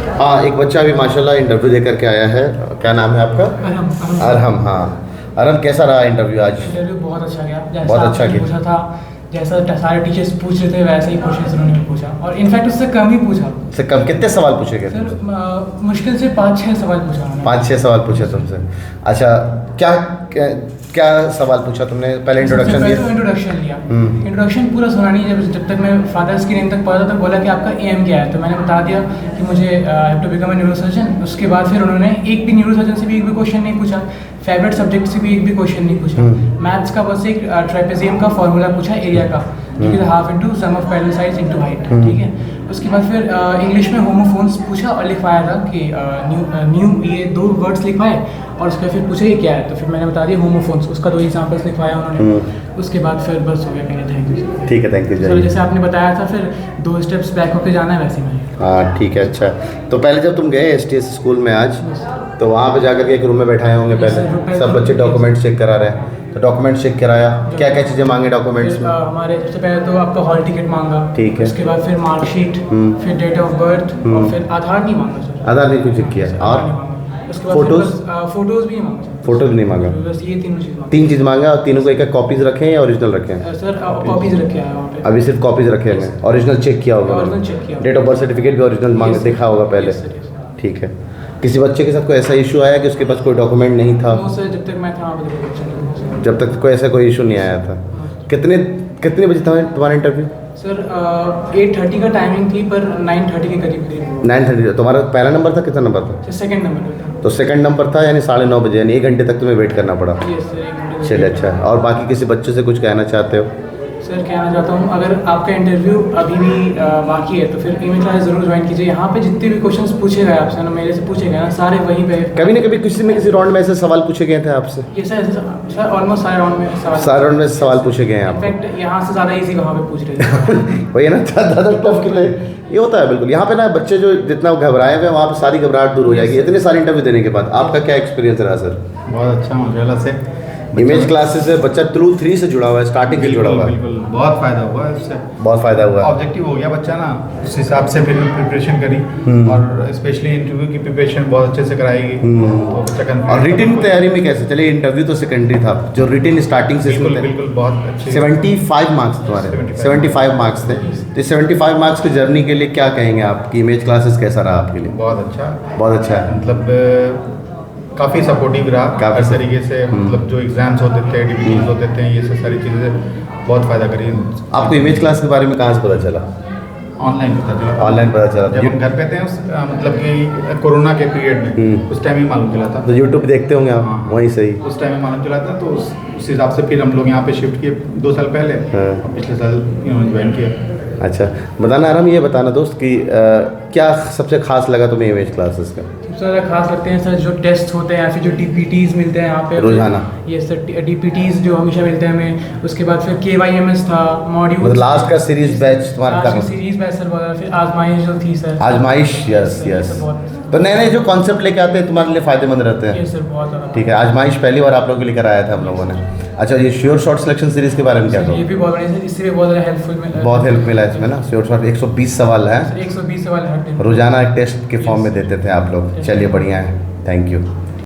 हाँ, एक बच्चा अभी माशाल्लाह इंटरव्यू दे करके आया है। क्या नाम है आपका? अरहम। हाँ अरहम, कैसा रहा इंटरव्यू आज? इंटरव्यू बहुत अच्छा गया, जैसा बहुत अच्छा आपने किया। पूछा था, जैसा सारे टीचर्स पूछ रहे थे वैसे ही क्वेश्चन उन्होंने भी पूछा, और इनफैक्ट उससे कम ही पूछा। से कम कितने सवाल पूछे गए? सर मुश्किल से 5-6 सवाल पूछा उन्होंने। 5-6 सवाल पूछे तुमसे। अच्छा, क्या क्या, क्या सवाल पूछा तुमने? पहले इंट्रोडक्शन दिया? इंट्रोडक्शन लिया। इंट्रोडक्शन पूरा सुना नहीं, जब तक मैं फादर्स की नेम तक पढ़ा था तो बोला कि आपका एम क्या है, तो मैंने बता दिया कि मुझे have to become a neurosurgeon. उसके बाद फिर उन्होंने एक भी न्यूरोसर्जन से भी एक भी क्वेश्चन नहीं पूछा, फेवरेट सब्जेक्ट से भी एक भी क्वेश्चन नहीं पूछा। मैथ्स का बस एक ट्रेपेजियम का फॉर्मूला पूछा एरिया का, जो कि half into sum of parallel sides into height, ठीक है। उसके बाद फिर इंग्लिश में होमोफोन्स पूछा और लिखवाया था कि न्यू ये 2 वर्ड्स लिखवाए, और उसके बाद फिर पूछे ये क्या है, तो फिर मैंने बता दिया होमोफोन्स, उसका 2 एग्जाम्पल्स लिखवाया उन्होंने। उसके बाद फिर बस हो गया, कहने थैंक यू। ठीक है, थैंक यू सर जैसे आपने बताया था फिर 2 स्टेप्स बैक होकर जाना है, वैसे में। हाँ ठीक है। अच्छा, तो पहले जब तुम गए STS स्कूल में आज, तो वहाँ पे जाकर के एक रूम में बैठाए होंगे पहले, सब बच्चे डॉक्यूमेंट्स चेक करा रहे हैं, तो डॉक्यूमेंट्स चेक कराया, क्या क्या चीज़ें मांगे डॉक्यूमेंट्स में? हमारे सबसे पहले तो आपका हॉल टिकट मांगा, ठीक है। उसके बाद फिर मार्कशीट, फिर डेट ऑफ बर्थ, और फिर आधार नहीं मांगा सर। आधार नहीं कुछ चेक किया, और उसके बाद फोटोज? फोटोज भी नहीं मांगा सर। फोटोज नहीं मांगा? बस ये 3 चीज़ मांगा। 3 चीज़ मांगा, और तीनों को एक एक कॉपीज रखे हैं या ओरिजिनल रखे हैं? सर कॉपीज रखे हैं वहाँ पे। अभी सिर्फ कॉपीज रखे हैं, ओरिजिनल चेक किया होगा? ओरिजिनल चेक किया। डेट ऑफ बर्थ सर्टिफिकेट भी ओरिजिनल मांग Yes, देखा होगा पहले? Yes, sir, yes, sir। ठीक है। किसी बच्चे के साथ कोई ऐसा इशू आया कि उसके पास कोई डॉक्यूमेंट नहीं था? नो सर, जब तक मैं था वहाँ पे कोई question नहीं था। जब तक कोई ऐसा कोई इशू नहीं आया था। कितने बजे था तुम्हारा इंटरव्यू? सर 8:30 का टाइमिंग थी, पर 9:30 के करीब थी। 9:30। तुम्हारा पहला नंबर था, कितना नंबर था? सर सेकंड नंबर पे था। तो सेकंड नंबर था, यानी 9:30 बजे, यानी 1 घंटे तक तुम्हें वेट करना पड़ा। यस सर, 1 घंटे। चलिए अच्छा है। और बाकी किसी बच्चे से कुछ कहना चाहते हो? सर कहना चाहता हूँ, अगर आपका इंटरव्यू अभी भी बाकी है तो फिर इमेज क्लास ज़रूर ज्वाइन कीजिए। यहाँ पे जितने भी क्वेश्चंस पूछे गए आपसे ना, मेरे से पूछे गए ना, सारे वहीं पे। कभी ना कभी किसी न किसी राउंड में ऐसे सवाल पूछे गए थे आपसे? ये सर ऑलमोस्ट सारे राउंड में सारे राउंड में सवाल पूछे गए हैं आपको? इनफैक्ट यहाँ से ज़्यादा इजी वहाँ पे पूछ रहे थे। वही है ना, ज़्यादा टफ के लिए ये होता है। बिल्कुल, यहाँ पे ना बच्चे जो जितना घबराए हुए हैं, वहाँ पे सारी घबराहट दूर हो जाएगी इतने सारे इंटरव्यू देने के बाद। आपका क्या एक्सपीरियंस रहा सर? बहुत अच्छा माशाल्लाह से। इमेज क्लासेस से बच्चा थ्रू 3 से जुड़ा हुआ है, स्टार्टिंग से जुड़ा हुआ है। बिल्कुल बहुत फ़ायदा हुआ है इससे। बहुत फ़ायदा हुआ है। ऑब्जेक्टिव हो गया बच्चा ना, उस हिसाब से फिर प्रिपरेशन करी, और स्पेशली इंटरव्यू की प्रिपरेशन बहुत अच्छे से कराएगी, तो बच्चा confident। और रिटिन तैयारी में कैसे? चलिए इंटरव्यू तो सेकेंडरी था, जो रिटिन स्टार्टिंग से बिल्कुल बिल्कुल बहुत अच्छे। 75 मार्क्स तुम्हारे? 75 मार्क्स थे। तो 75 मार्क्स की जर्नी के लिए क्या कहेंगे आप कि इमेज क्लासेस कैसा रहा आपके लिए? बहुत अच्छा, बहुत अच्छा है। मतलब काफ़ी सपोर्टिव रहा काफी हर तरीके से। मतलब जो एग्जाम्स होते थे, डिविजन्स होते थे, ये सब सारी चीज़ें बहुत फ़ायदा करी। आपको इमेज क्लास के बारे में कहाँ से पता चला? ऑनलाइन पता चला। ऑनलाइन पता चला? जब हम घर पे थे मतलब कि कोरोना के पीरियड में, उस टाइम ही मालूम चला था। तो यूट्यूब देखते होंगे आप? हाँ। वहीं से ही उस टाइम में मालूम चला था, तो उस हिसाब से फिर हम लोग यहाँ पे शिफ्ट किए 2 साल पहले, और पिछले साल ज्वाइन किया। अच्छा, बताना आराम, ये बताना दोस्त कि क्या सबसे खास लगा तुम्हें इमेज क्लासेस का? सबसे ज़्यादा खास लगते हैं सर जो टेस्ट होते हैं, या फिर जो DPTs मिलते हैं यहाँ पे रोजाना। ये सर DPTs जो हमेशा मिलते हैं हमें। उसके बाद फिर KYMS था, मॉड्यूल, मतलब लास्ट का सीरीज बैच तुम्हारा लास्ट करना? सीरीज बैच सर बहुत, फिर आजमाइश जो थी सर। आजमाइश, यस ये यस। सब बहुत। तो नए नए जो कॉन्सेप्ट लेके आते हैं तुम्हारे लिए फ़ायदेमंद रहते ये हैं। सर बहुत ज़्यादा। ठीक है, आजमाइश पहली बार आप लोगों के लिए कराया था हम लोगों ने। अच्छा, ये श्योर शॉर्ट सिलेक्शन सीरीज के बारे में क्या ये कहो? भी बहुत बढ़िया सर, इससे भी बहुत ज़्यादा हेल्पफुल मिला। बहुत हेल्प मिला इसमें ना। श्योर शॉर्ट 120 सवाल है, 120 सवाल हर दिन रोजाना एक टेस्ट के फॉर्म में देते थे आप लोग। चलिए बढ़िया है, थैंक यू।